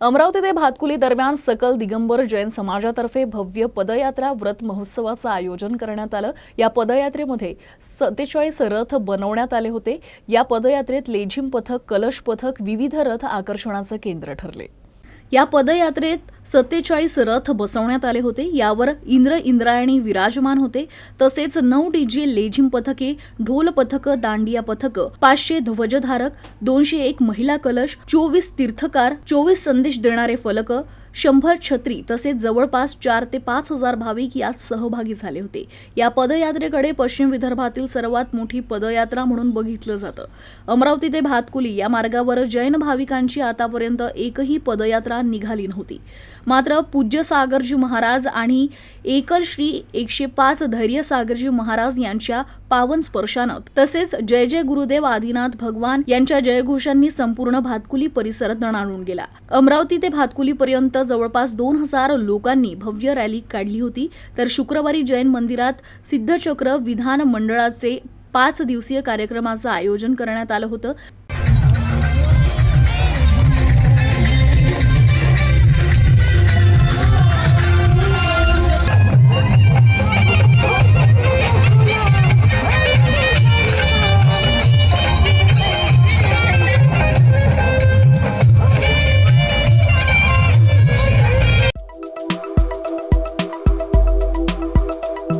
अमरावती ते भातकुली दरम्यान सकल दिगंबर जैन समाजातर्फे भव्य पदयात्रा व्रत महोत्सवाचं आयोजन करण्यात आलं। या पदयात्रेमध्ये 47 रथ बनवण्यात आले होते। या पदयात्रेत लेझिम पथक, कलश पथक, विविध रथ आकर्षणाचं केंद्र ठरले। या पदयात्रेत 47 रथ बसवण्यात आले होते। यावर इंद्रायणी विराजमान होते। तसेच 9 डीजे, लेझिम पथके, ढोल पथक, दांडिया पथक, 500 ध्वजधारक, 201 महिला कलश, 24 तीर्थकार, 24 संदेश देणारे फलक, 100 छत्री तसेच जवळपास 4 ते 5 हजार भाविक यात सहभागी झाले होते। या पदयात्रेकडे पश्चिम विदर्भातील सर्वात मोठी पदयात्रा म्हणून बघितलं जातं। अमरावती ते भातकुली या मार्गावर जैन भाविकांची आतापर्यंत एकही पदयात्रा निघाली नव्हती। मात्र पूज्य सागरजी महाराज आणि एकल श्री 105 धैर्य सागरजी महाराज यांच्या पावन स्पर्शानं तसेच जय जय गुरुदेव आदिनाथ भगवान यांच्या जयघोषांनी संपूर्ण भातकुली परिसर दणाणून गेला। अमरावती ते भातकुली पर्यंत जवळपास 2000 लोकांनी भव्य रॅली काढली होती। तर शुक्रवारी जैन मंदिरात सिद्धचक्र विधान मंडळाचे 5 दिवसीय कार्यक्रमाचं आयोजन करण्यात आलं होतं।